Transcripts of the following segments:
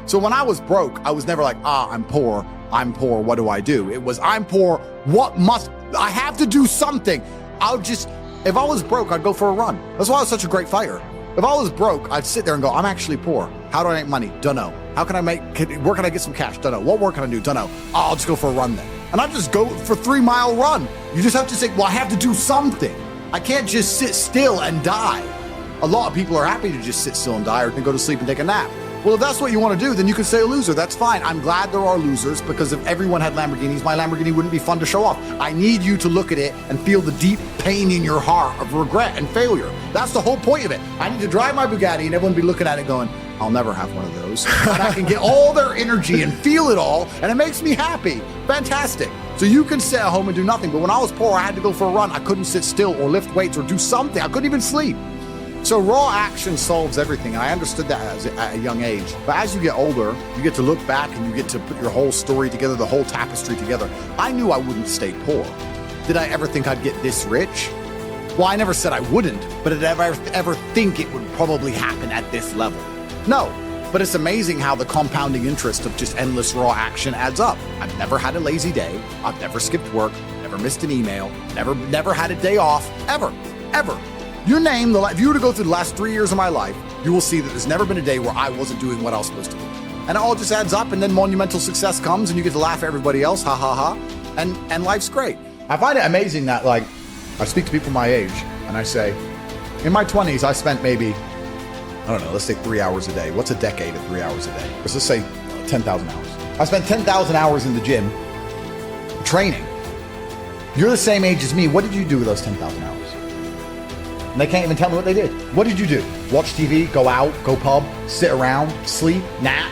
So when I was broke, I was never like, I'm poor, what do I do? It was, I'm poor, I have to do something. If I was broke, I'd go for a run. That's why I was such a great fighter. If I was broke, I'd sit there and go, I'm actually poor. How do I make money? Don't know. Where can I get some cash? Don't know. What work can I do? Don't know. I'll just go for a run then. And I just go for 3-mile run. You just have to say, well, I have to do something. I can't just sit still and die. A lot of people are happy to just sit still and die or can go to sleep and take a nap. Well, if that's what you want to do, then you can say a loser. That's fine. I'm glad there are losers, because if everyone had Lamborghinis, my Lamborghini wouldn't be fun to show off. I need you to look at it and feel the deep pain in your heart of regret and failure. That's the whole point of it. I need to drive my Bugatti and everyone be looking at it going, I'll never have one of those. And I can get all their energy and feel it all, and it makes me happy. Fantastic. So you can sit at home and do nothing. But when I was poor, I had to go for a run. I couldn't sit still or lift weights or do something. I couldn't even sleep. So raw action solves everything. And I understood that at a young age. But as you get older, you get to look back and you get to put your whole story together, the whole tapestry together. I knew I wouldn't stay poor. Did I ever think I'd get this rich? Well, I never said I wouldn't, but did I ever think it would probably happen at this level? No. But it's amazing how the compounding interest of just endless raw action adds up. I've never had a lazy day. I've never skipped work, never missed an email, never had a day off, ever. You name if you were to go through the last 3 years of my life, you will see that there's never been a day where I wasn't doing what I was supposed to do. And it all just adds up, and then monumental success comes and you get to laugh at everybody else, ha ha ha, and life's great. I find it amazing that I speak to people my age and I say, in my 20s, I spent maybe, I don't know, let's say 3 hours a day. What's a decade of 3 hours a day? Let's just say 10,000 hours. I spent 10,000 hours in the gym training. You're the same age as me. What did you do with those 10,000 hours? And they can't even tell me what they did. What did you do? Watch TV, go out, go pub, sit around, sleep, nap,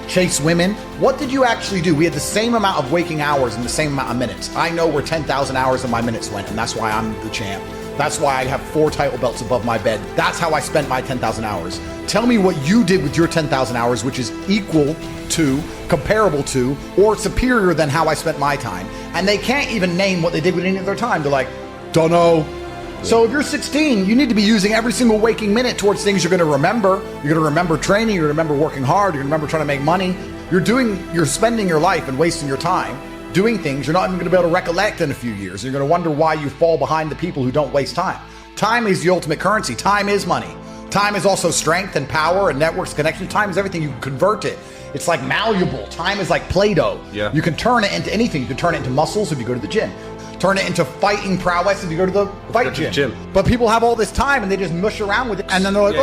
chase women? What did you actually do? We had the same amount of waking hours and the same amount of minutes. I know where 10,000 hours of my minutes went, and that's why I'm the champ. That's why I have 4 title belts above my bed. That's how I spent my 10,000 hours. Tell me what you did with your 10,000 hours, which is equal to, comparable to, or superior than how I spent my time. And they can't even name what they did with any of their time. They're like, don't know. Yeah. So if you're 16, you need to be using every single waking minute towards things you're going to remember. You're going to remember training. You're going to remember working hard. You're going to remember trying to make money. You're spending your life and wasting your time doing things you're not even going to be able to recollect in a few years. You're going to wonder why you fall behind the people who don't waste time. Time is the ultimate currency. Time is money. Time is also strength and power and networks, connection. Time is everything. You can convert it. It's like malleable. Time is like Play-Doh. Yeah. You can turn it into anything. You can turn it into muscles if you go to the gym. Turn it into fighting prowess if you go to the fight gym. But people have all this time and they just mush around with it. And then they're like,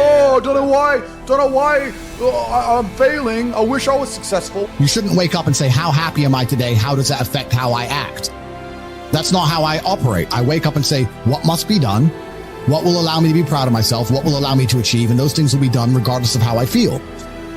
don't know why I'm failing. I wish I was successful. You shouldn't wake up and say, how happy am I today? How does that affect how I act? That's not how I operate. I wake up and say, what must be done? What will allow me to be proud of myself? What will allow me to achieve? And those things will be done regardless of how I feel.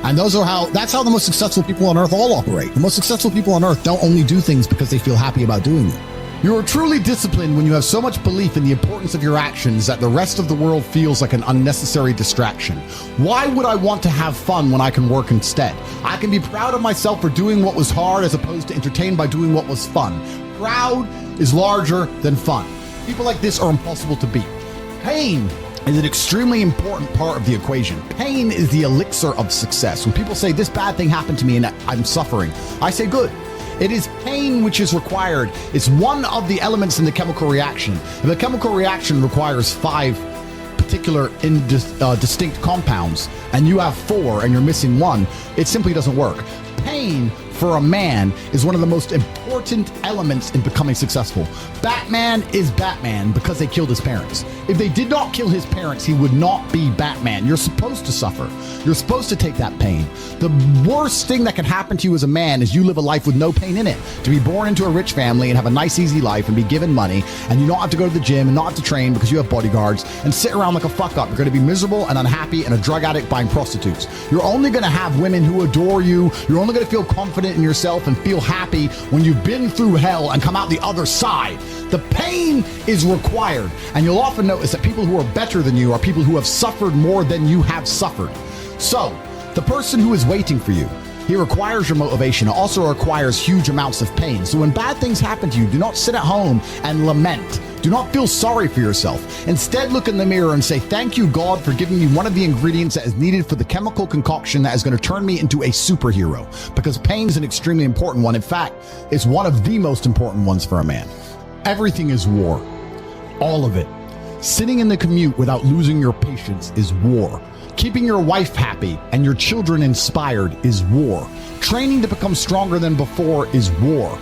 And that's how the most successful people on earth all operate. The most successful people on earth don't only do things because they feel happy about doing them. You are truly disciplined when you have so much belief in the importance of your actions that the rest of the world feels like an unnecessary distraction. Why would I want to have fun when I can work instead? I can be proud of myself for doing what was hard as opposed to entertained by doing what was fun. Proud is larger than fun. People like this are impossible to beat. Pain is an extremely important part of the equation. Pain is the elixir of success. When people say this bad thing happened to me and I'm suffering, I say good. It is pain which is required. It's one of the elements in the chemical reaction. If a chemical reaction requires 5 particular distinct compounds and you have 4 and you're missing 1, it simply doesn't work. Pain for a man is one of the most important elements in becoming successworBatman is Batman because they killed his parents. If they did not kill his parents, he would not be Batman. You're supposed to suffer. You're supposed to take that pain. The worst thing that can happen to you as a man is you live a life with no pain in it. To be born into a rich family and have a nice, easy life and be given money and you don't have to go to the gym and not have to train because you have bodyguards and sit around like a fuck up. You're going to be miserable and unhappy and a drug addict buying prostitutes. You're only going to have women who adore you. You're only going to feel confident in yourself and feel happy when you've been through hell and come out the other side. The pain is required. And you'll often notice that people who are better than you are people who have suffered more than you have suffered. So, the person who is waiting for you, He requires your motivation. It also requires huge amounts of pain. So when bad things happen to you, do not sit at home and lament. Do not feel sorry for yourself. Instead, look in the mirror and say, thank you, God, for giving me one of the ingredients that is needed for the chemical concoction that is going to turn me into a superhero. Because pain is an extremely important one. In fact, it's one of the most important ones for a man. Everything is war. All of it. Sitting in the commute without losing your patience is war. Keeping your wife happy and your children inspired is war. Training to become stronger than before is war.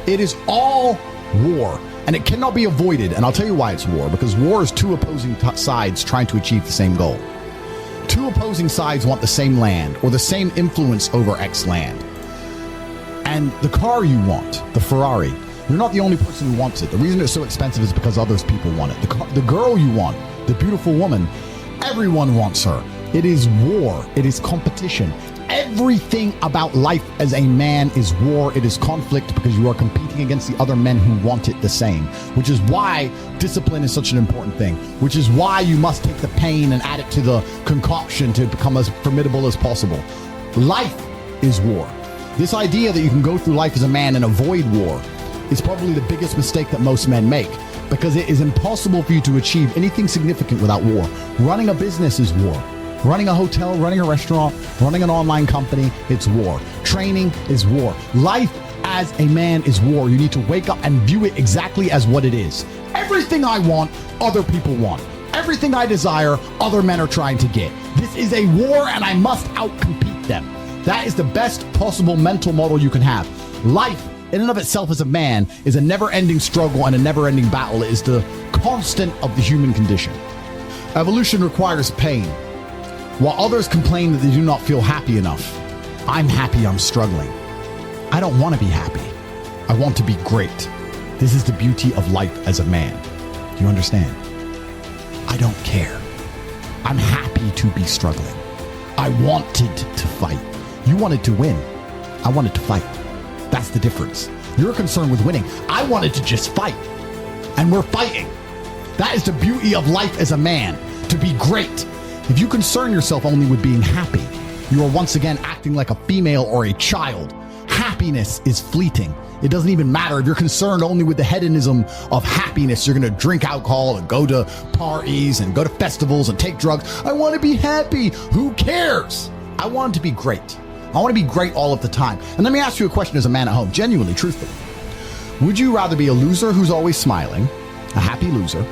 It is all war, and it cannot be avoided. And I'll tell you why it's war, because war is two opposing sides trying to achieve the same goal. Two opposing sides want the same land or the same influence over X land. And the car you want, the Ferrari, you're not the only person who wants it. The reason it's so expensive is because others people want it. The girl you want, the beautiful woman, everyone wants her. It is war. It is competition. Everything about life as a man is war. It is conflict because you are competing against the other men who want it the same, which is why discipline is such an important thing, which is why you must take the pain and add it to the concoction to become as formidable as possible. Life is war. This idea that you can go through life as a man and avoid war is probably the biggest mistake that most men make, because it is impossible for you to achieve anything significant without war. Running a business is war. Running a hotel, running a restaurant, running an online company, it's war. Training is war. Life as a man is war. You need to wake up and view it exactly as what it is. Everything I want, other people want. Everything I desire, other men are trying to get. This is a war, and I must outcompete them. That is the best possible mental model you can have. Life, in and of itself as a man, is a never-ending struggle and a never-ending battle. It is the constant of the human condition. Evolution requires pain. While others complain that they do not feel happy enough, I'm happy I'm struggling. I don't want to be happy. I want to be great. This is the beauty of life as a man. Do you understand? I don't care. I'm happy to be struggling. I wanted to fight. You wanted to win. I wanted to fight. That's the difference. You're concerned with winning. I wanted to just fight. And we're fighting. That is the beauty of life as a man, to be great. If you concern yourself only with being happy, you are once again acting like a female or a child. Happiness is fleeting. It doesn't even matter if you're concerned only with the hedonism of happiness. You're going to drink alcohol and go to parties and go to festivals and take drugs. I want to be happy. Who cares? I want to be great. I want to be great all of the time. And let me ask you a question as a man at home, genuinely, truthfully. Would you rather be a loser who's always smiling, a happy loser,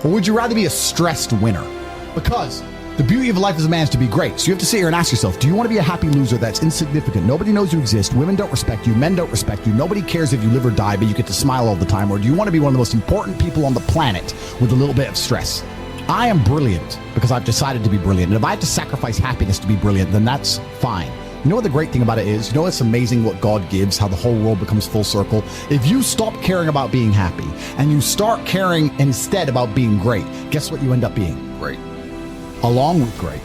or would you rather be a stressed winner? Because the beauty of life as a man is to be great. So you have to sit here and ask yourself, do you want to be a happy loser that's insignificant? Nobody knows you exist. Women don't respect you. Men don't respect you. Nobody cares if you live or die, but you get to smile all the time. Or do you want to be one of the most important people on the planet with a little bit of stress? I am brilliant because I've decided to be brilliant. And if I have to sacrifice happiness to be brilliant, then that's fine. You know what the great thing about it is? You know it's amazing what God gives, how the whole world becomes full circle? If you stop caring about being happy and you start caring instead about being great, guess what you end up being? Great. Along with great.